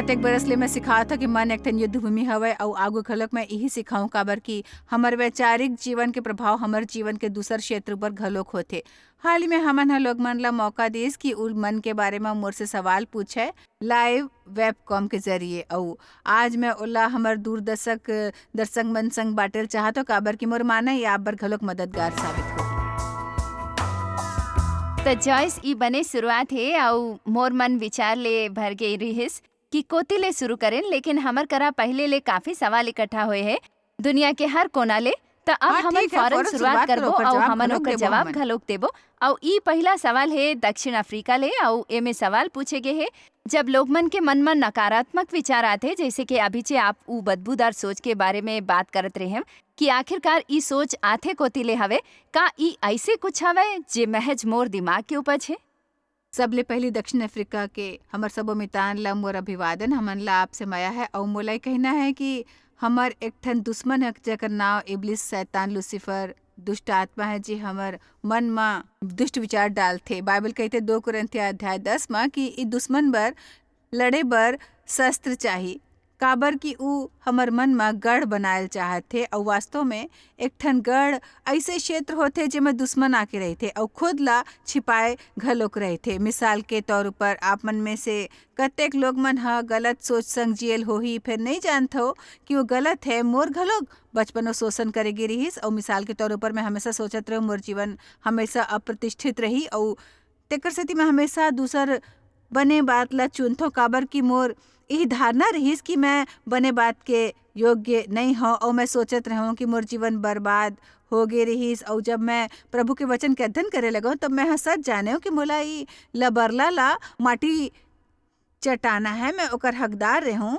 कतेक बरस ले मैं सिखात था कि मन एक ठन युद्ध भूमि हवय अउ आगू घलोक मैं यही सिखाऊं काबर कि हमर वैचारिक जीवन के प्रभाव हमर जीवन के दूसर क्षेत्र पर घलोक होथे। हाल ही में हमन ह लोग मन ला मौका देस कि उ मन के बारे में मोर से सवाल पूछे लाइव वेबकॉम के जरिए अउ आज मैं ओला हमर दूरदर्शक दर्शक मन संग बांटेल चाहत हो काबर कि मोर माना ये आप बर घलोक मददगार साबित होही। त जॉयस ई बने शुरुआत हे अउ मोर मन विचार ले भर गई रिहिस कि कोती ले शुरू करें, लेकिन हमर करा पहले ले काफी सवाल इकट्ठा हुए है दुनिया के हर कोना ले। त अब हमन ठीक है, फौरन शुरुआत करबो अउ हमन घलोक ओकर देबो जवाब हमन। घलोक देबो। अउ ई पहला सवाल है दक्षिण अफ्रीका ले अउ एमे सवाल पूछे गे हे जब लोग मन के मन में नकारात्मक विचार आते, जैसे कि अभी से आप उ बदबूदार सोच के बारे में बात करत रहे हैं कि आखिरकार ई सोच आथे कोती ले हवे, का ई ऐसे कुछ हवे जे महज मोर दिमाग के उपज है? सबले पहली दक्षिण अफ्रीका के हमर सबो मितान ला मोर अभिवादन। हमन ला आपसे माया है और मोला ये कहना है कि हमर एक ठन दुश्मन है जेकर नाव इब्लिस शैतान लूसीफर दुष्ट आत्मा है जी हमर मन में दुष्ट विचार डालथे। बाइबल कहते 2 कुरिन्थिया अध्याय 10 में कि ई दुश्मन बर लड़े बर शस्त्र चाहिए काबर कि उ हमर मन में गढ़ बनायल चाहत थे और वास्तव में एक ठन गढ़ ऐसे क्षेत्र होते जेमे दुश्मन आके रहते और खुद ला छिपाए घलोक रहते। मिसाल के तौर पर आप मन में से कतेक लोग मन ह गलत सोच संग जियल होही फिर नहीं जानत हो कि वो गलत है। मोर घलोक बचपन में शोषण करे गे रहीस और मिसाल के तौर पर मैं हमेशा सोचत रहूँ मोर जीवन हमेशा अप्रतिष्ठित रही और तेकर सेती मैं हमेशा दूसर बने बात ला चुनथो काबर कि मोर यही धारणा रहीस कि मैं बने बात के योग्य नहीं हो और मैं सोचत रहूं कि मोर जीवन बर्बाद हो गए रहीस। और जब मैं प्रभु के वचन के अध्ययन करे लगो तब मैं सच जाने हूं कि मोला ई लबरला ला माटी चटाना है, मैं ओकर हकदार रहूं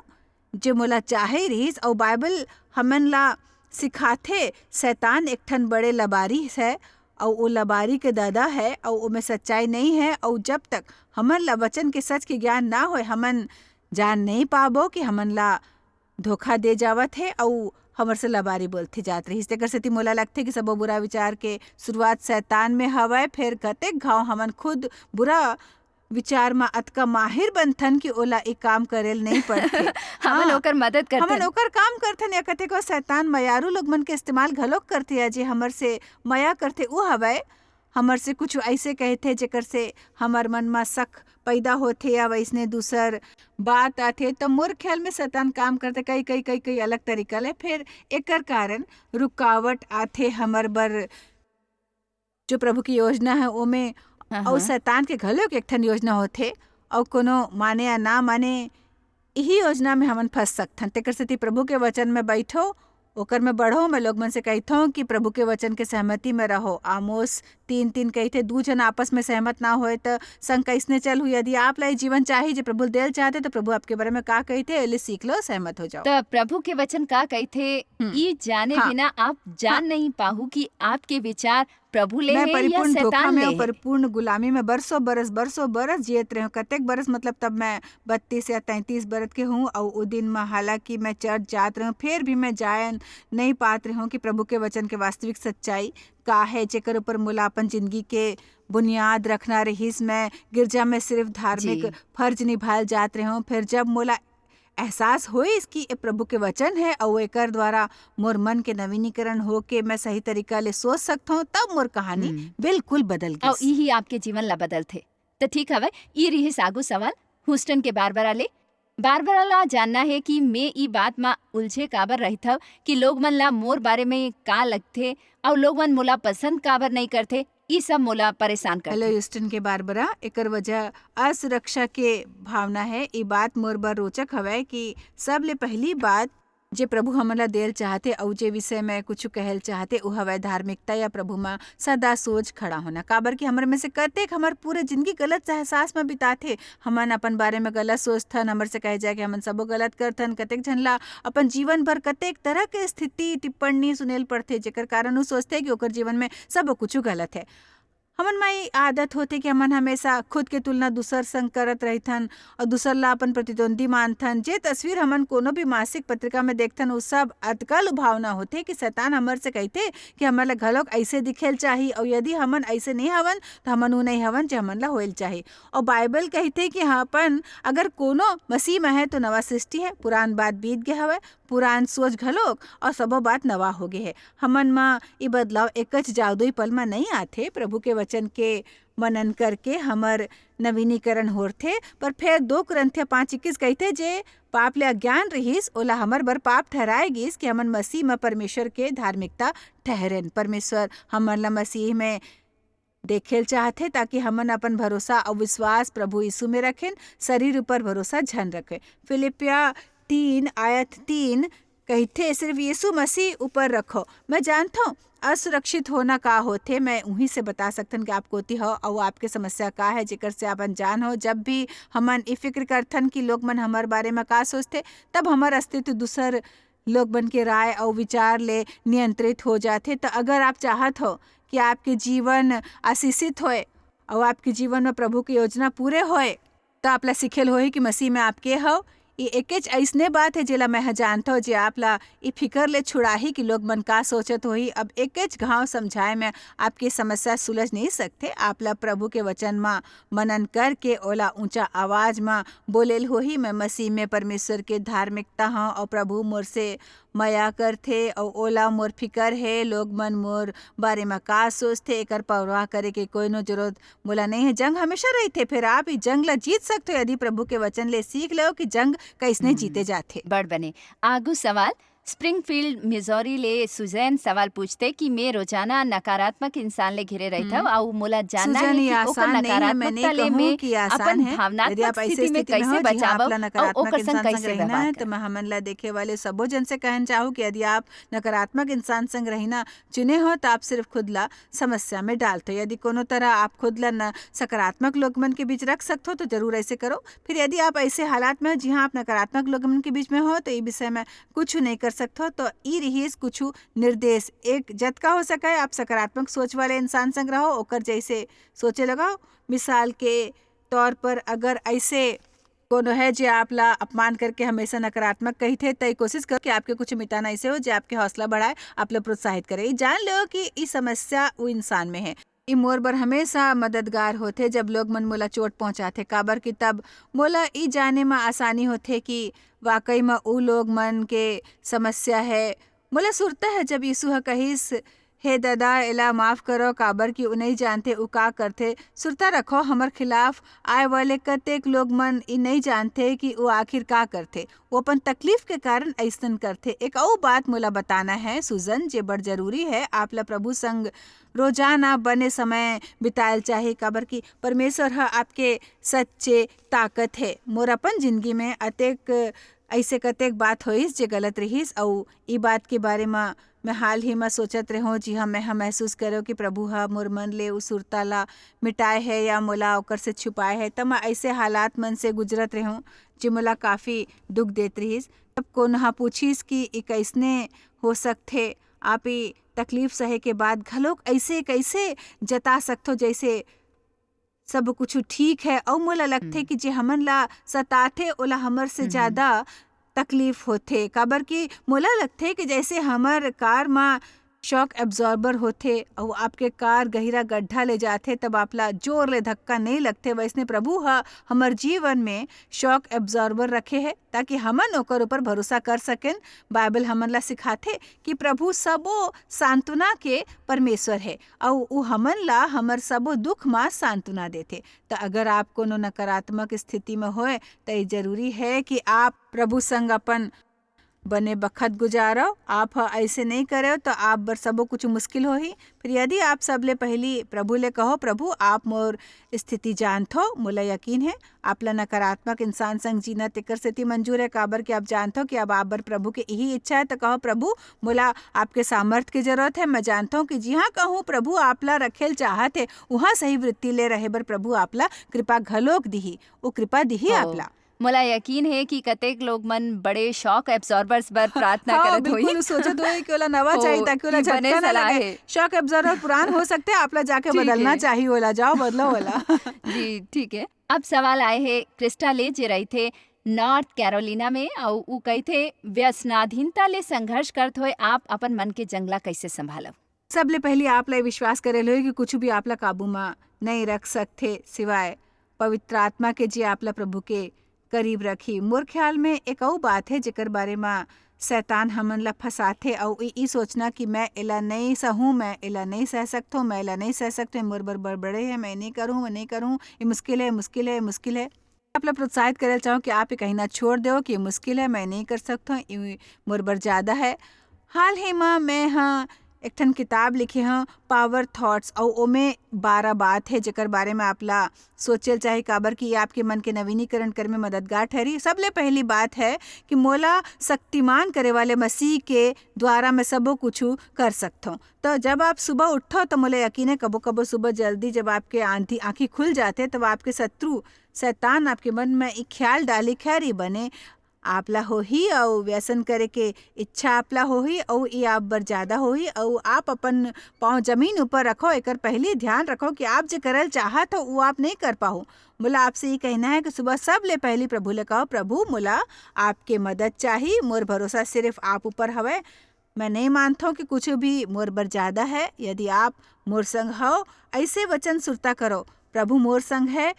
जो मोला चाहे रहीस। और बाइबल हमन ला सिखाथे शैतान एक ठन बड़े लबारी है और वो लबारी के दादा है और उमें सच्चाई नहीं है। और जब तक हमन ला वचन के सच के ज्ञान ना होए हमन जान नहीं पाबो कि हमन ला धोखा दे जावत है और हमर से लबारी बोलते जात रही। तेकर सेती मोला लगथे कि सबो बुरा विचार के शुरुआत शैतान में हवय। फिर कतेक घाव हमन खुद बुरा विचार में अतका माहिर बनथन कि ओला एक काम करेल नहीं पड़थे। हमन ओकर मदद करथन, हमन ओकर काम करथन या कतेको शैतान मयारू लोग मन के इस्तेमाल घलोक करथे या जे हमर से मया करथे उ हवय हमर से कुछ ऐसे कहथे जेकर से हमर मन में शक पैदा होथे या वैसने दूसर बात आथे। तो मोर ख्याल में शैतान काम करते कई अलग तरीका ले। फिर एकर कारण रुकावट आथे हमर बर जो प्रभु की योजना है ओमे और शैतान के घलोक एक ठन योजना होथे और कोनो माने या ना माने यही योजना में हमन फंस सकथन। तेकर सेती प्रभु के वचन में बैठो ओकर में बढ़ो। मैं लोग मन से कहता कि प्रभु के वचन के सहमति में रहो। आमोस 3:3 कहते 2 जन आपस में सहमत ना होए तो संग कैसने चल हुई। यदि आप ला जीवन चाहिए जो प्रभु देल चाहते तो प्रभु आपके बारे में का कहते एले सीख लो, सहमत हो जाओ। तो प्रभु के वचन का कहते ई जाने बिना आप जान नहीं पाहु कि आपके विचार प्रभु ले है या शैतान ले है। परिपूर्ण गुलामी में बरसों बरस जियत रहे। कतेक बरस मतलब तब मैं 32 या 33 बरस के हूँ और उस दिन में हालांकि मैं चर्च जात रही हूँ फिर भी मैं जायन नहीं पात रही हूँ कि प्रभु के वचन के वास्तविक सच्चाई का है जेकर ऊपर मोला अपन जिंदगी के बुनियाद रखना रहीस। मैं गिरजा में सिर्फ धार्मिक फर्ज निभाल जात रही हूँ। फिर जब मोला एहसास होए इसकी प्रभु के वचन है और एकर द्वारा मोर मन के नवीनीकरण हो के मैं सही तरीका ले सोच सकता हूँ तब मोर कहानी बिल्कुल बदल गई और यही आपके जीवन ला बदल थे। तो ठीक हवे ई रही सागु सवाल ह्यूस्टन के बारबरा ला जानना है कि मैं ई बात में उलझे काबर रही था कि लोग मन ला मोर बारे में का लगथे और लोग मन मोला पसंद काबर नहीं करथे, ई सब मोला परेशान करथे। हेलो ह्यूस्टन के बारबरा, एकर वजह असुरक्षा के भावना है। ई बात मोर बर रोचक हवय कि सबले पहली बात जे प्रभु हमला देल चाहते और जे विषय में कुछ कहल चाहते उ हवय धार्मिकता या प्रभु में सदा सोच खड़ा होना। काबर कि हमर में से कतेक हमर पूरे जिंदगी गलत एहसास में बिताथे। हमन अपन बारे में गलत सोचथन, हमर से कहे जाए कि हमन सबो गलत करथन। कतेक झन ला अपन जीवन भर कतेक तरह के स्थिति टिप्पणी सुनेल पड़थे जेकर कारण उ सोचते कि ओकर जीवन में सब कुछ गलत है। हमन में ई आदत होते कि हमन हमेशा खुद के तुलना दूसर संग करत रहिथन और दूसर ला अपन प्रतिद्वंदी मानथन। जे तस्वीर हमन कोनो भी मासिक पत्रिका में देखथन वो सब अतका लुभावना होते कि शैतान हमर से कहते कि हमन ला घलोक ऐसे दिखेल चाही और यदि हमन ऐसे नहीं हवन तो हमन ऊ नहीं हवन जो हमन ला होइल चाही। और बाइबल कहते कि हाँ अपन अगर कोनो मसीह में है तो नवा सृष्टि है, पुरान बात बीत गए हवे, पुरान सोच घलोक और सबो बात नवा हो गए है। हमन में ई बदलाव एकच जादुई पल में नहीं आथे। प्रभु के वचन के मनन करके हमर नवीनीकरण होथे। पर फिर 2 कुरिन्थिया 5:21 कहते जे पाप ले अज्ञान रहीस ओला हमर बर पाप ठहराए गिस कि हमन मसीह में परमेश्वर के धार्मिकता ठहरेन। परमेश्वर हमन ला मसीह में देखेल चाहते ताकि हमन अपन भरोसा और विश्वास प्रभु यीशु में रखें, शरीर ऊपर भरोसा झन रखें। फिलिपिया 3:3 कहते सिर्फ यीशु मसीह ऊपर रखो। मैं जानता हूँ असुरक्षित होना का होते, मैं उन्हीं से बता सकतन कि आप कोती हो और आपके समस्या का है जेकर से आप अनजान हो। जब भी हमन ई फिक्र करथन कि लोग मन हमारे बारे में का सोचते, तब हमार अस्तित्व दूसर लोग बन के राय और विचार ले नियंत्रित हो जाते। तो अगर आप चाहत हो कि आपके जीवन आशीषित होए और आपके जीवन में प्रभु की योजना पूरे होए, तो आपला सिखेल होई कि मसीह में आपके हो। ये एकेच ऐसने बात है जेला मैं जानता हूँ जे आपला ई फिकर ले छुड़ाही कि लोग मन का सोचत होही। अब एकेच घाव समझाए में आपकी समस्या सुलझ नहीं सकते। आपला प्रभु के वचन में मनन करके ओला ऊंचा आवाज में बोलेल होही, मैं मसीह में परमेश्वर के धार्मिकता हूँ और प्रभु मोर से मया करथे और ओला मोर फिकर है। लोग मन मोर बारे में का सोचते एकर परवाह करे के कोई नो जरूरत मोला नहीं है। जंग हमेशा रहते, फिर आप ई जंग ला जीत सकते हो यदि प्रभु के वचन ले सीख लो कि जंग कैसने जीते जाते। बड़ बने आगू सवाल स्प्रिंगफील्ड मिजोरी ले सुजैन सवाल पूछते कि मैं रोजाना नकारात्मक इंसान ले घिरे रहता हूँ और मोला जानना है सुजन, ये कि ओकर आसान नहीं है। मैं नकारात्मकता नहीं ले कहूँ में कि आसान अपन है। यदि भावनात्मक आप ऐसे स्थिति में स्थिति में कैसे हो जहाँ बचाव आपला और नकारात्मक ओकर संग इंसान संग कैसे रहना व्यवहार है, तो मैं हमन ला देखे वाले सबो जन से कहना चाहूँ कि यदि आप नकारात्मक इंसान संग रहना चुने हो तो आप सिर्फ खुद ला समस्या में डालते हो। यदि कोनो तरह आप खुद ला न सकारात्मक लोग मन के बीच रख सकते हो तो जरूर ऐसे करो। फिर यदि आप ऐसे हालात में हो जहाँ आप नकारात्मक लोग मन के बीच में हो तो ये विषय में कुछ नहीं कर सकते हो। तो ई रहीस कुछ निर्देश, एक जतका हो सके आप सकारात्मक सोच वाले इंसान संग रहो, ओकर जैसे सोचे लगाओ। मिसाल के तौर पर अगर ऐसे कोनो है जो आपला अपमान करके हमेशा नकारात्मक कही थे तो कोशिश करो कि आपके कुछ मिटाना ऐसे हो जो आपके हौसला बढ़ाए, आपले प्रोत्साहित करे। जान लो कि ई समस्या वो इंसान में है। ई मोर बर हमेशा मददगार होते जब लोग मन मोला चोट पहुंचाते, काबर की तब मोला ई जाने में आसानी होते कि वाकई में ऊ लोग मन के समस्या है। मोला सुरता है जब यीशु ह कहिस हे दादा एला माफ करो काबर की उ नहीं जानते उ का करते। सुरता रखो हमर खिलाफ आए वाले कतेक लोग मन ई नहीं जानते कि वो आखिर का करते, वो अपन तकलीफ के कारण ऐसन करते। एक और बात मोला बताना है सुजन जे बड़ जरूरी है, आपला प्रभु संग रोजाना बने समय बितायल चाहे काबर की परमेश्वर ह आपके सच्चे ताकत है। मोर अपन जिंदगी में अतेक ऐसे कतेक बात होइस जे गलत रहीस और ई बात के बारे में मैं हाल ही में सोचत रहूँ। जी हाँ, मैं महसूस करो कि प्रभु हा मोर मन ले उस सुरता ला मिटाए है या मोला ओकर से छुपाए है। तब मैं ऐसे हालात मन से गुजरत रहूँ जो मोला काफ़ी दुख देत रहीस। तब कोन हा पूछिस कि ई कैसने हो सकथे, आप ई तकलीफ सहे के बाद घलोक ऐसे कैसे जता सकथो जैसे सब कुछ ठीक है। और मोला लगथे कि जे हमन ला सताथे ओला हमर से ज्यादा तकलीफ होथे, काबर की मोला लगथे कि जैसे हमर कार में शॉक एब्जॉर्बर होथे और आपके कार गहिरा गड्ढा ले जाथे तब आपला जोर ले धक्का नहीं लगथे, वैसने प्रभु हा हमर जीवन में शॉक एब्जॉर्बर रखे है ताकि हमन ओकर ऊपर भरोसा कर सकें। बाइबल हमन ला सिखाथे कि प्रभु सबो सांत्वना के परमेश्वर है और उ हमन ला हमर सबो दुख में सांत्वना देथे। तो अगर आप कोनो नकारात्मक स्थिति में होए तो ये जरूरी है कि आप प्रभु संग अपन बने बखत गुजारो। आप ऐसे नहीं करे तो आप बर सबो कुछ मुश्किल हो ही। फिर यदि आप सबले पहली प्रभु ले कहो प्रभु आप मोर स्थिति जानथो, मोला यकीन है आपला नकारात्मक इंसान संग जीना तेकर सेती मंजूर है, काबर कि आप जानथो कि अब आप बर प्रभु के यही इच्छा है। तो कहो प्रभु मोला आपके सामर्थ की जरूरत है। मैं जानता हूँ कि जी हाँ कहूँ प्रभु आपला रखेल चाहत है वहाँ सही वृत्ति ले रहे बर प्रभु आपला कृपा घलोक दिही, वो कृपा दिही आपला। मोला यकीन है कि कतेक लोग मन बड़े शॉक एब्जॉर्बर्स बर प्रार्थना हाँ करत होई। बिल्कुल सोचत होई कि ओला नवा हो, चाहिए ताकि ओला ई बने झटका ना सलाह लगे। है। शॉक एब्जॉर्बर पुरान हो सकते हैं, आपला जाके ठीक बदलना है। चाहिए ओला, जाओ बदलो ओला। जी ठीक है। अब सवाल आए है क्रिस्टा ले जे रही थे नॉर्थ कैरोलिना में और ऊ कही थे व्यसनाधीनता ले संघर्ष करत होए आप अपन मन के जंगला कैसे संभालब? सबले पहले आप ला विश्वास करेल होई कि कुछ भी आपला काबू में नहीं रख सकते सिवाय पवित्र आत्मा के, जी आपला प्रभु के करीब रखी। मोर ख्याल में एक और बात है जेकर बारे में शैतान हमन ला फंसाथे और ई सोचना कि मैं एला नहीं सहूँ, मैं एला नहीं सह सकता हूँ, मैं एला नहीं सह सकते, मोर बर बड़े है, मैं नहीं करूँ, मैं नहीं करूँ, ये मुश्किल है, मुश्किल है, मुश्किल है। आप लोग प्रोत्साहित करे चाहो कि आप ये कहीं ना छोड़ दो कि ये मुश्किल है, मैं नहीं कर सकता हूँ, ये मोर बर ज़्यादा है। हाल ही में मैं हाँ एक ठन किताब लिखे हाँ पावर थॉट्स और ओमे 12 बात है जेकर बारे में आपला सोचल चाहे काबर कि ये आपके मन के नवीनीकरण करे में मददगार ठहरी। सबले पहली बात है कि मोला शक्तिमान करे वाले मसीह के द्वारा मैं सबो कुछ कर सकता हूँ। तो जब आप सुबह उठो तो मोले यकीन है कबो कबो सुबह जल्दी जब आपके आँखें खुल जाते तब आपके शत्रु शैतान आपके मन में एक ख्याल डाली खैरी बने आपला होही और व्यसन करे के इच्छा आपला होही और ये आप बर ज्यादा होही और आप अपन पाँव जमीन ऊपर रखो। एकर पहले ध्यान रखो कि आप जो करल चाहत हो वो आप नहीं कर पाओ। मुला आपसे ये कहना है कि सुबह सब ले पहली प्रभु ले कहो, प्रभु मुला आपके मदद चाहिए, मोर भरोसा सिर्फ आप ऊपर हवे। मैं नहीं मानता हूँ कि कुछ भी मोर बर ज्यादा है। यदि आप मोर संग हो ऐसे वचन सुरता करो, प्रभु मोर संग है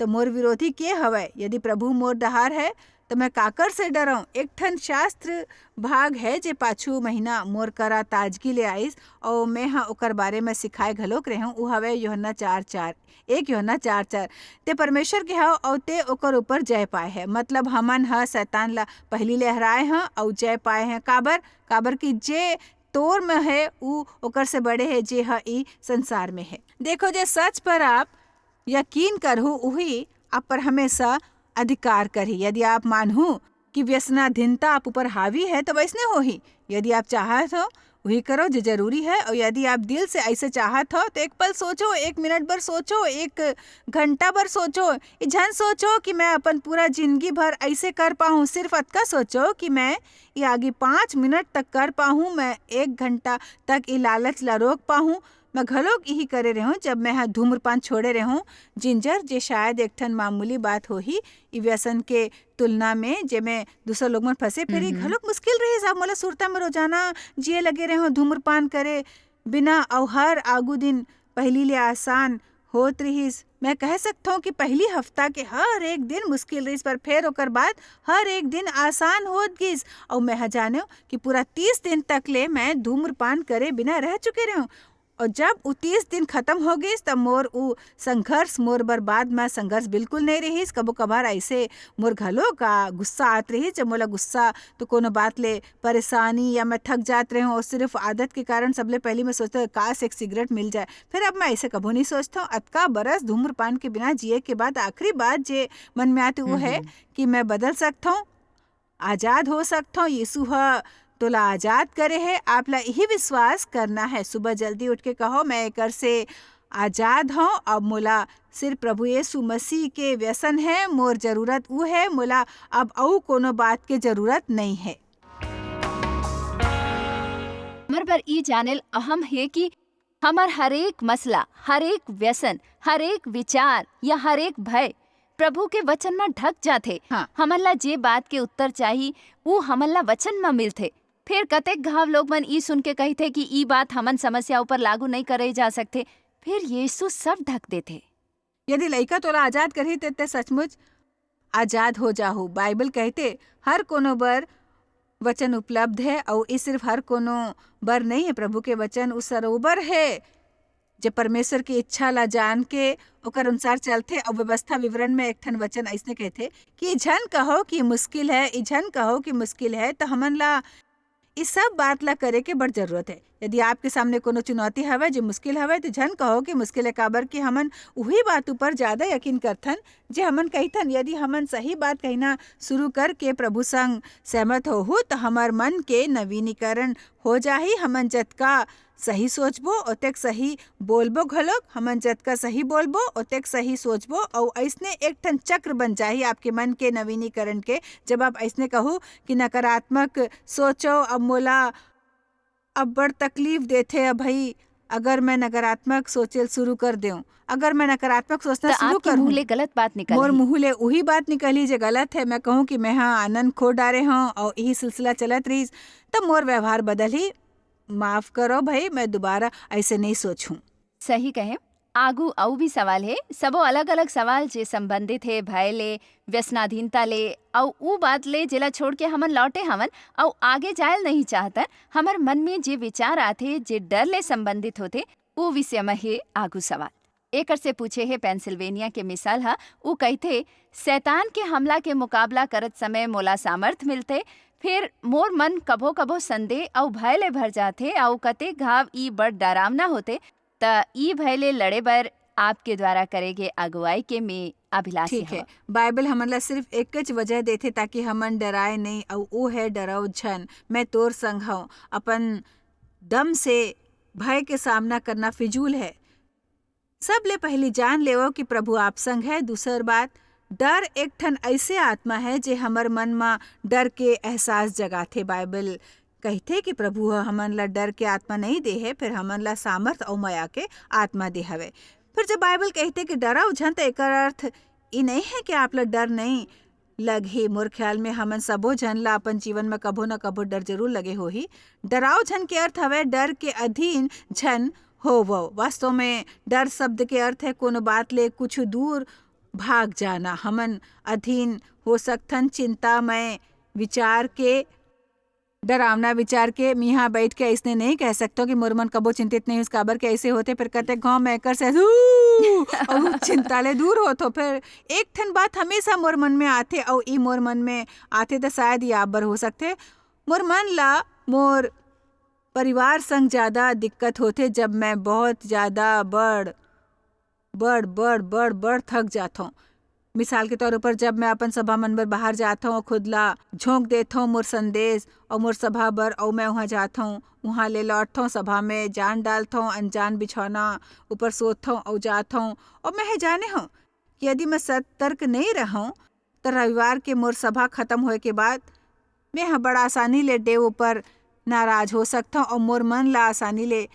तो मोर विरोधी के हवे। यदि प्रभु मोर डहार है तो मैं काकर से डराऊं। एक ठन शास्त्र भाग है जे पाछू महीना मोर करा ताजगी ले आइस और मैं हाँ ओकर बारे में सिखाए घलोक रहे हूँ। उ हवे यूहन्ना 4:4, 1 यूहन्ना 4:4। ते परमेश्वर के हव और ते ओकर ऊपर जय पाए है। मतलब हमन ह शैतान ला पहली ले हराए हैं और जय पाए हैं। काबर की जे तोर में है उ ओकर से बड़े है जे ह ई संसार में है। देखो जे सच पर आप यकीन करहु उही आप पर हमेशा अधिकार करी। यदि आप मानहु कि व्यसनाधीनता आप ऊपर हावी है तो वैसने हो ही। यदि आप चाहत हो वही करो जो जरूरी है और यदि आप दिल से ऐसे चाहत हो तो एक पल सोचो, 1 मिनट भर सोचो, 1 घंटा भर सोचो। झन सोचो कि मैं अपन पूरा जिंदगी भर ऐसे कर पाऊँ, सिर्फ अतका सोचो कि मैं ये आगे 5 मिनट तक कर पाऊँ, मैं 1 घंटा तक ये लालच ला रोक पाऊँ। मैं घलोक यही करे रहूँ जब मैं हाँ धूम्रपान छोड़े रहूँ। जिंजर जे शायद एक ठन मामूली बात हो ही व्यसन के तुलना में जे में दूसरा लोग मन फंसे फिरी घलोक मुश्किल रही। साहब मोला सुरता में रोजाना जिए लगे रहे धूम्रपान करे बिना और हर आगू दिन पहली ले आसान होत रहीस। मैं कह सकता हूँ कि पहली हफ्ता के हर एक दिन मुश्किल रहीस पर फिर ओकर बाद हर एक दिन आसान होत गिस और मैं जानो कि पूरा 30 दिन तक ले मैं धूम्रपान करे बिना रह चुके रहूँ। और जब 30 दिन खत्म हो गई तब मोर उ संघर्ष मोर बर्बाद में संघर्ष बिल्कुल नहीं रहीस। कबो कभार ऐसे मोर घलो का गुस्सा आत रही जब मोला गुस्सा तो कोनो बात ले परेशानी या मैं थक जात रही हूँ और सिर्फ आदत के कारण सबले पहले मैं सोचता हूँ काश एक सिगरेट मिल जाए। फिर अब मैं ऐसे कबो नहीं सोचता हूँ। अतका बरस धूम्रपान के बिना जिए के बाद आखिरी बात जे मन में आती वो है कि मैं बदल सकता हूँ, आजाद हो सकता हूँ। यीशु तोला आजाद करे है। आपला यही विश्वास करना है। सुबह जल्दी उठ के कहो मैं एकर से आजाद हूँ। अब मोला सिर्फ प्रभु यीशु मसीह के व्यसन है, मोर जरूरत वो है, मोला अब और कोनो बात के जरूरत नहीं है। हमर पर ई जानल अहम है कि हमर हर एक मसला, हर एक व्यसन, हर एक विचार या हर एक भय प्रभु के वचन में ढक जाते। हाँ। हमन ला जे बात के उत्तर चाहिए वो हमन ला वचन में मिलते। फिर कतेक घाव लोग मन ई सुन के कहते कि ई बात हमन समस्या ऊपर लागू नहीं करे जा सकते। फिर यीशु सब ढक देते। यदि लइका तोला आजाद करही ते सचमुच आजाद हो जाहू। बाइबल कहते हर कोनो बर वचन उपलब्ध है और ये सिर्फ हर कोनो बर नहीं है। प्रभु के वचन उस सरोवर है जब परमेश्वर की इच्छा ला जान के ओकर अनुसार चलते। और व्यवस्था विवरण में एक ठन वचन ऐसने कहते कि झन कहो कि मुश्किल है, झन कहो कि मुश्किल है तो हमन ला इस सब बात ला करे के बड़ जरूरत है। यदि आपके सामने कोनो चुनौती हवे जो मुश्किल हवे तो झन कहो कि मुश्किल है। काबर कि हमन वही बात ऊपर ज्यादा यकीन करथन जे हमन कहिथन। यदि हमन सही बात कहना शुरू करके प्रभु संग सहमत हो तो हमार मन के नवीनीकरण हो जाही। हमन जतका सही सोचबो ओतेक सही बोलबो घलोक, हमन जतका सही बोलबो ओतेक सही सोचबो और ऐसने एक ठन चक्र बन जाही आपके मन के नवीनीकरण के। जब आप ऐसने कहू कि नकारात्मक सोचो, अब मोला अब बड़ तकलीफ देथे, अब भाई अगर मैं नकारात्मक सोचल शुरू कर देऊं, अगर मैं नकारात्मक सोचना तो शुरू आपके मुंह करूं, ले गलत बात निकल मोर ही। मुँह ले वही बात निकली जो गलत है। मैं कहूँ कि मैं हाँ आनंद खो डारे हूँ और यही सिलसिला चलत रही, तब मोर व्यवहार बदल ही। माफ करो भाई, मैं दोबारा ऐसे नहीं सोचूं। सही कहे। आगू अऊ भी सवाल है, सबो अलग अलग सवाल जे संबंधित है भय ले, व्यसनाधीनता ले और ऊ बात ले जेला छोड़ के हमन लौटे हवन और आगे जायल नहीं चाहतन। हमर मन में जे विचार आथे जे डर ले संबंधित होते वो विषय में है आगू सवाल। एकर से पूछे है पेंसिल्वेनिया के मिसाल हा। ऊ कहते शैतान के हमला के मुकाबला करत समय मोला सामर्थ मिलते, फिर मोर मन कभो कभो संदेह और भय ले भर जाते और कते घाव ई बड़ डरावना होते। त ई भय ले लड़े बर आपके द्वारा करेगे अगुवाई के में अभिलाषी ठीक है, हवा। बाइबल हमन ला सिर्फ एक च वजह देथे ताकि हमन डराए नहीं, और वो है डराओ झन। मैं तोर संग हूँ, अपन दम से भय के सामना करना फिजूल है। सब ले पहली जान लेवो कि प्रभु आप संग है। दूसर बात, डर एक ठन ऐसे आत्मा है जे हमर मन में डर के एहसास जगाथे। बाइबल कहथे कि प्रभु ह हमन ला डर के आत्मा नहीं दे है, फिर हमन ला सामर्थ और माया के आत्मा दे हवे। फिर जब बाइबल कहते कि डरा उझन, तो एकर अर्थ ई नहीं है कि आप ला डर नहीं लगे। मोर ख्याल में हमन सबो जन ला अपन जीवन में कभो न कभो डर जरूर लगे होही। डराओ झन के अर्थ हवे डर के अधीन झन हो वो। वास्तव में डर शब्द के अर्थ है कोनो बात ले कुछ दूर भाग जाना। हमन अधीन हो सकथन चिंतामय विचार के, डरावना विचार के। मैं यहाँ बैठ के इसने नहीं कह सकता कि मोर मन कबो चिंतित नहीं, उस काबर के ऐसे होते। फिर कहते गाँव में कर से और चिंता ले दूर हो। तो फिर एक ठन बात हमेशा मोर मन में आते, और ई मोर मन में आते तो शायद ये आबर हो सकते। मोर मन ला मोर परिवार संग ज्यादा दिक्कत होते जब मैं बहुत ज्यादा बड़ थक जाता हूँ। मिसाल के तौर पर जब मैं अपन सभा मन बर बाहर जाता हूँ, खुद ला झोंक देता हूँ मोर संदेश और मोर सभा बर, और मैं वहाँ जाता हूँ, वहाँ ले लौटता हूँ, सभा में जान डालता हूँ, अनजान बिछौना ऊपर सोता हूँ और जाता हूँ। और मैं जाने हूँ कि यदि मैं सतर्क नहीं रहूँ तो रविवार के मोर सभा खत्म होए के बाद मैं यहाँ बड़ा आसानी ले डेव ऊपर नाराज हो सकता हूँ और मोर मन ला आसानी ले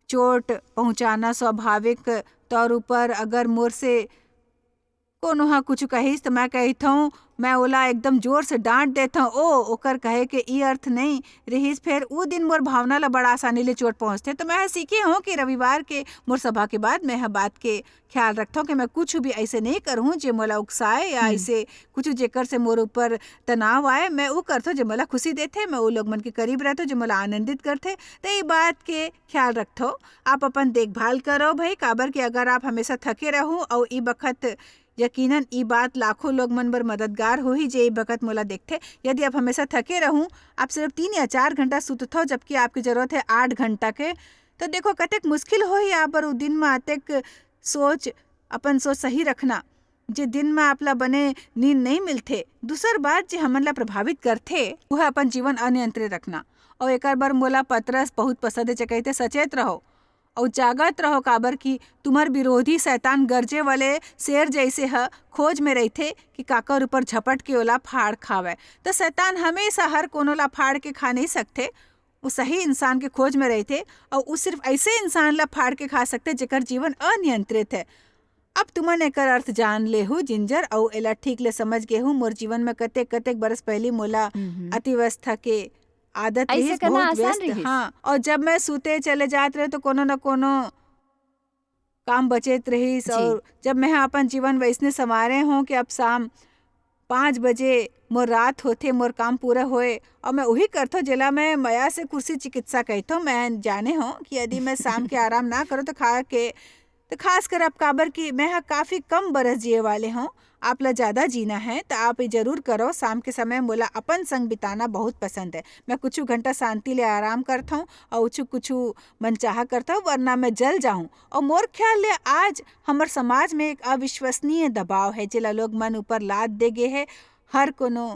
चोट पहुँचाना स्वाभाविक तौर पर। अगर मोर से कोनो हाँ कुछ कहीस तो मैं कहता हूँ, मैं ओला एकदम जोर से डांट देता हूँ। ओकर कहे के ई अर्थ नहीं रहीस, फिर वो दिन मोर भावना ला बड़ा आसानी ले चोट पहुँचते। तो मैं सीखी हूँ कि रविवार के मोर सभा के बाद मैं बात के ख्याल रखता हूँ कि मैं कुछ भी ऐसे नहीं करूँ जो मोला उकसाए या ऐसे कुछ जेकर से मोर ऊपर तनाव आए। मैं वो करता हूँ जो मोला खुशी देते, मैं वो लोग मन के करीब रहता हूँ जो मोला आनंदित करते। तो ये बात के ख्याल रखो, आप अपन देखभाल करो भाई। काबर कि अगर आप हमेशा थके रहो और ई बखत यकीनन ई बात लाखों लोग मन बर मददगार हो ही जे ई बखत मोला देखते। यदि आप हमेशा थके रहूं, आप सिर्फ 3 या 4 घंटा सुतत हो जबकि आपकी जरूरत है 8 घंटा के, तो देखो कतेक मुश्किल हो ही आप बर उ दिन में आतेक सोच अपन सोच सही रखना जे दिन में आपला बने नींद नहीं मिलते। दूसर बात जे हमन ला प्रभावित करते वह अपन जीवन अनियंत्रित रखना। और एक बार मोला पत्रस बहुत पसंद है, कहते सचेत रहो और जागत रहो। काबर की तुम्हार विरोधी शैतान गरजे वाले शेर जैसे है, खोज में रहते कि काकर ऊपर झपट के ओला फाड़ खावे। तो शैतान हमेशा हर कोनो ला फाड़ के खा नहीं सकते, वो सही इंसान के खोज में रहते और वो सिर्फ ऐसे इंसान ला फाड़ के खा सकते जेकर जीवन अनियंत्रित है। अब तुमन एकर अर्थ जान ले हो जिंजर और एला ठीक ले समझ गे हूँ। मोर जीवन में कतेक बरस पहले मोला अतिवस्था के आदत ऐसे करना आसान रही। हाँ, और जब मैं सूते चले जात रहे तो कोनो न कोनो काम बचेत रहीस। और जब मैं अपन जीवन वैसने संवारे हूँ कि अब शाम 5 बजे मोर रात होते, मोर काम पूरा होए और मैं वही करता हूँ जिला मैं माया से कुर्सी चिकित्सा कहता हूँ। मैं जाने हूँ कि यदि मैं शाम के आराम ना करूँ तो खा के तो खास कर अब काबर की मैं काफ़ी कम बरस जिए वाले हूँ, आप ला ज़्यादा जीना है तो आप ये जरूर करो। शाम के समय मोला अपन संग बिताना बहुत पसंद है। मैं कुछ घंटा शांति ले आराम करता हूँ और कुछ मनचाहा करता हूँ, वरना मैं जल जाऊँ। और मोर ख्याल ले आज हमार समाज में एक अविश्वसनीय दबाव है जिला लोग मन ऊपर लाद दे गे है। हर कोनो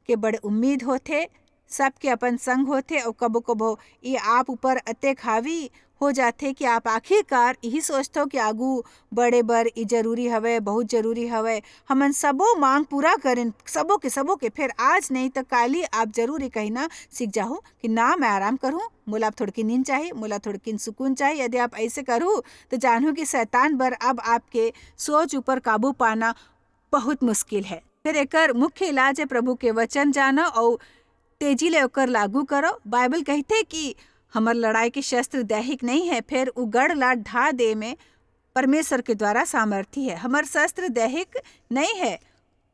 के बड़े उम्मीद होते सबके अपन संग होते और कबो कबो ये आप ऊपर अतेक हावी हो जाते कि आप आखिरकार यही सोचते हो कि आगू बड़े बर ई जरूरी हवे, बहुत जरूरी हवे, हमन सबो मांग पूरा करें सबो के फिर आज नहीं तो काली आप जरूर कहीं ना सीख जाओ कि ना मैं आराम करूँ, मोला थोड़ी नींद चाहिए, मोला थोड़ी सुकून चाहिए। यदि आप ऐसे करूँ तो जानो कि शैतान बर अब आपके सोच ऊपर काबू पाना बहुत मुश्किल है। फिर एकर मुख्य इलाज है प्रभु के वचन जानो और तेजी ले ओकर लागू करो। बाइबल कहते कि हमर लड़ाई के शस्त्र दैहिक नहीं है, फिर उगड़ ला ढा दे में परमेश्वर के द्वारा सामर्थ्य है। हमर शस्त्र दैहिक नहीं है,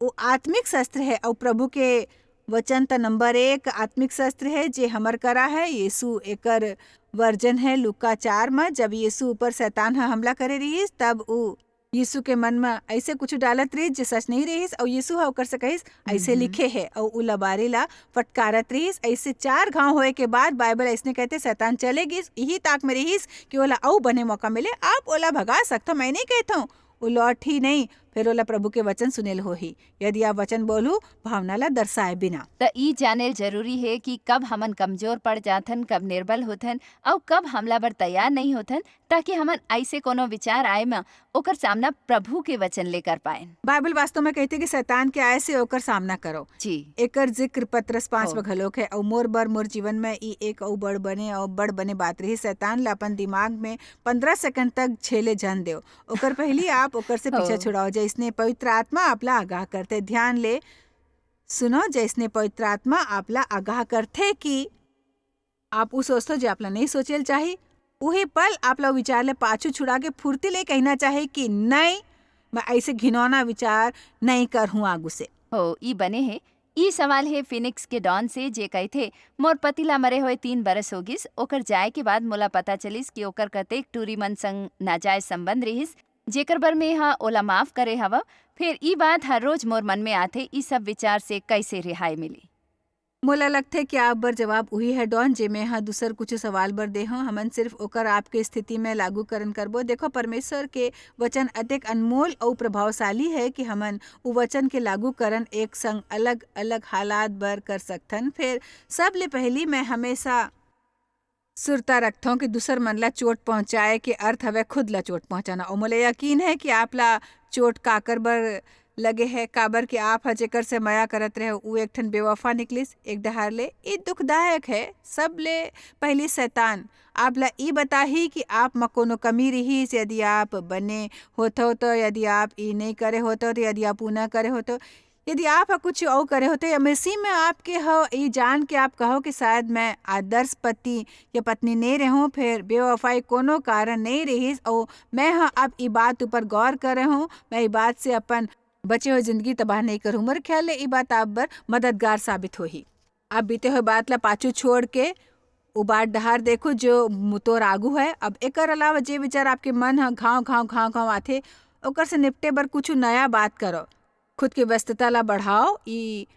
वो आत्मिक शस्त्र है और प्रभु के वचन त नंबर 1 आत्मिक शस्त्र है जे हमर करा है। यीशु एकर वर्जन है लूका 4 में। जब यीशु ऊपर शैतान हमला करे रही तब उ यीशु के मन में ऐसे कुछ डालत रही जो सच नहीं रही और यीशु हा ओकर से कहिस ऐसे लिखे है और उ लबारी ला फटकारत रही। ऐसे 4 घाव होए के बाद बाइबल ऐसने कहते शैतान चलेगी यही ताक में रहीस कि ओला औ बने मौका मिले, आप ओला भगा सकते। मैं नहीं कहता हूँ वो लौट ही नहीं, फिर ओला प्रभु के वचन सुनेल हो ही। यदि आप वचन बोलू भावना ला दर्शाए बिना त ई जानेल जरूरी है कि कब हमन कमजोर पड़ जाथन, कब निर्बल होथन और कब हमला बर तैयार नहीं होथन, ताकि हमन ऐसे कोनो विचार आए में ओकर सामना प्रभु के वचन लेकर पाए। बाइबल वास्तव में कहते कि शैतान के आए से ओकर सामना करो। जी एकर जिक्र पत्रस 5 हो। में घलोक है और मोर जीवन में ई एक और बड़ बने बात रही। शैतान ला अपन दिमाग में 15 सेकंड तक झेले जन दो, ओकर पहली आप ओकर से पीछे हो। छुड़ाओ। जैसने पवित्र आत्मा आपला आगाह करते, ध्यान ले सुनो, जैसने पवित्र आत्मा आपला आगाह करते कि आप उ सोचते जो आपला नहीं सोचेल चाहिए, वही पल आपला विचार ले पाछू छुड़ा के फुर्ती ले कहना चाहे कि नहीं मैं ऐसे घिनौना विचार नहीं करहूँ आगू से। हो ई बने है। ई सवाल है फिनिक्स के डॉन से जे कहे थे मोर पति ला मरे हुए 3 बरस होगिस, ओकर जाए के बाद मोला पता चलिस कि ओकर कतेक टूरी मन संग नाजायज संबंध रहिस, जेकर बर में हा ओला माफ करे हवा। फिर ई बात हर रोज मोर मन में आथे, ई सब विचार से कैसे रिहाई मिली। मोला लगथे कि आप बर जवाब वही है डॉन जे में हाँ दूसर कुछ सवाल बर दे हूँ, हमन सिर्फ ओकर आपके स्थिति में लागू करन करबो। देखो परमेश्वर के वचन अतेक अनमोल और प्रभावशाली है कि हमन उ वचन के लागू करन एक संग अलग अलग हालात बर कर सकथन। फिर सब ले पहली मैं हमेशा सुरता रखता हूँ कि दूसर मन ला चोट पहुँचाए के अर्थ हवे खुद ला चोट पहुँचाना। और मोला यकीन है कि आप ला चोट काकर बर लगे है, काबर कि आप जेकर से माया करत रहे उ एक ठन बेवफा निकलिस एक डहार ले। ये दुखदायक है। सब ले पहली शैतान आप ला ई बताही कि आप में कोनो कमी रहीस, यदि आप बने होते तो, यदि आप ई नहीं करे होते तो, यदि आप ऊ ना करे होते, यदि आप कुछ और करे होते या मसीह में आपके हो ये जान के आप कहो कि शायद मैं आदर्श पति या पत्नी नहीं रहूं, फिर बेवफाई कोनो कारण नहीं रही और मैं हाँ अब ई बात ऊपर गौर कर रहा हूँ, मैं ई बात से अपन बचे हुए जिंदगी तबाह नहीं करूँ। मेरे ख्याल है ये बात आप बर मददगार साबित हो ही। आप बीते हुए बात ला पाछू छोड़ के वो बात डहार देखो जो मुतोर आगू है। अब एकर अलावा जे विचार आपके मन है घाव आथे ओकर से निपटे बर कुछ नया बात करो, खुद की व्यस्तता ला बढ़ाओ। ई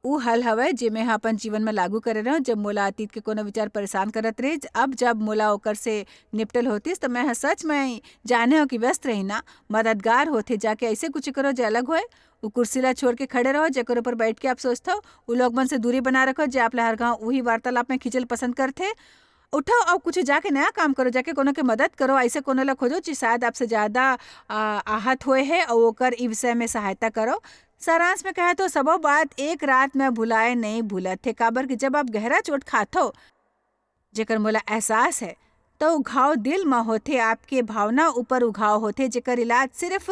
उ हल हवे जे मैं अपन जीवन में लागू करे रहो। जब मोला अतीत के कोनो विचार परेशान करत रहे, अब जब मोला ओकर से निपटल होतीस तो मैं सच में जाने हो कि व्यस्त रही ना मददगार होते। जाके ऐसे कुछ करो जो अलग होए, वो कुर्सी ला छोड़ के खड़े रहो जेकर ऊपर बैठ के आप सोचते हो, वो लोग मन से दूरी बना रखो जे आप हर गाँव वही वार्तालाप में खींचल पसंद करते। उठो और कुछ जाके नया काम करो, जाके कोनो के मदद करो, ऐसे कोनो ला खोजो जो शायद आपसे ज्यादा आहत होए है और ओकर ई विषय में सहायता करो। सारांश में कहे तो सबो बात एक रात में भुलाए नहीं भूलत थे, काबर कि जब आप गहरा चोट खाथो जेकर मोला एहसास है तो घाव दिल में होते, आपके भावना ऊपर उघाव होते जेकर इलाज सिर्फ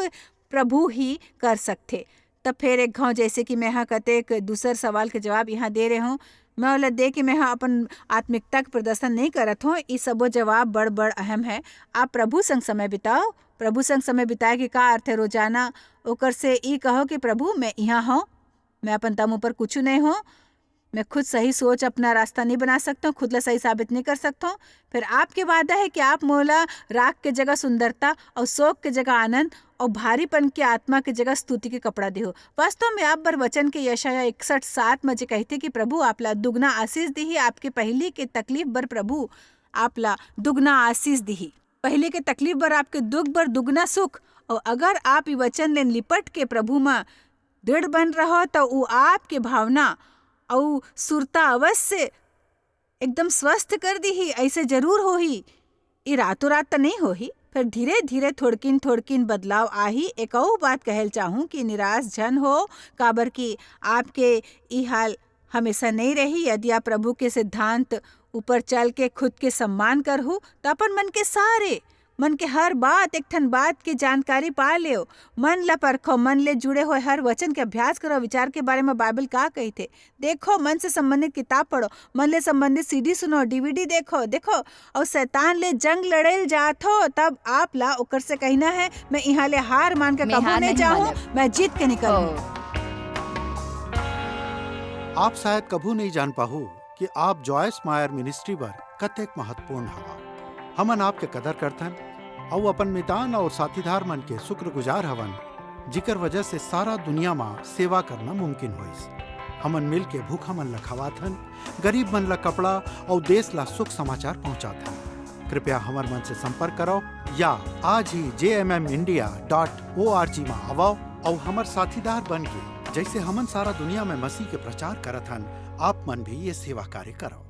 प्रभु ही कर सकते। तब फिर एक घाव जैसे कि मैं हाँ कतेक दूसर सवाल के जवाब यहाँ दे रहे हूँ, मैं ओला दे कि मैं हाँ अपन आत्मिकता का प्रदर्शन नहीं करत हूँ। ये सबो जवाब बड़ अहम है। आप प्रभु संग समय बिताओ। प्रभु संग समय बिताए के का अर्थ है? रोजाना ओकर से ई कहो कि प्रभु मैं यहाँ हूँ, मैं अपन दम ऊपर कुछ नहीं हूँ, मैं खुद सही सोच अपना रास्ता नहीं बना सकता हूँ, खुद ला सही साबित नहीं कर सकता हूँ। फिर आपके वादा है कि आप मोला राख के जगह सुंदरता और शोक के जगह आनंद और भारीपन के आत्मा के जगह स्तुति के कपड़ा दे हो। वास्तव में आप बर वचन के यशाया 61:7 में कहते कि प्रभु आपला दुगना आशीष दी, आपके पहली के तकलीफ बर प्रभु आपला दुगना आशीष दी, पहले के तकलीफ बर आपके दुख बर दुगना सुख। और अगर आप ये वचन ले लिपट के प्रभु में दृढ़ बन रहो तो वो आपके भावना और सुरता अवश्य एकदम स्वस्थ कर दी ही। ऐसे जरूर हो ही, ये रातों रात तो नहीं हो ही, फिर धीरे धीरे थोड़किन थोड़किन बदलाव आ ही। एक और बात कहल चाहूँ कि निराश जन हो, काबर की आपके ई हाल हमेशा नहीं रही। यदि आप प्रभु के सिद्धांत ऊपर चल के खुद के सम्मान करहु तो अपन मन के हर बात एक ठन बात की जानकारी पा लियो। मन ला परखो, मन ले जुड़े हुए हर वचन के अभ्यास करो। विचार के बारे में बाइबल का कही थे देखो, मन से संबंधित किताब पढ़ो, मन ले संबंधित सीडी सुनो, डीवीडी देखो और शैतान ले जंग लड़ेल जात हो। तब आप ला ओकर से कहना है मैं यहाँ ले हार मान के मैं कबू हार नहीं नहीं जाऊँ, मानब। मैं जीत के निकलूं। आप शायद कभू नहीं जान पाहू कि आप जॉयस मायर मिनिस्ट्री बर कतेक महत्वपूर्ण हवा। हमन आपके कदर करथन और अपन मितान और साथीदार मन के शुक्रगुजार हवन, जिकर वजह से सारा दुनिया में सेवा करना मुमकिन होइस। हमन मिल के भूखा मन ला खवाथन, गरीब मन ला कपड़ा और देश ला सुख समाचार पहुंचाथन। कृपया हमर मन से संपर्क करो या आज ही jmmindia.org में आवो और हमर साथीदार बन के जैसे हमन सारा दुनिया में मसीह के प्रचार करत हन, आप मन भी ये सेवा कार्य करो।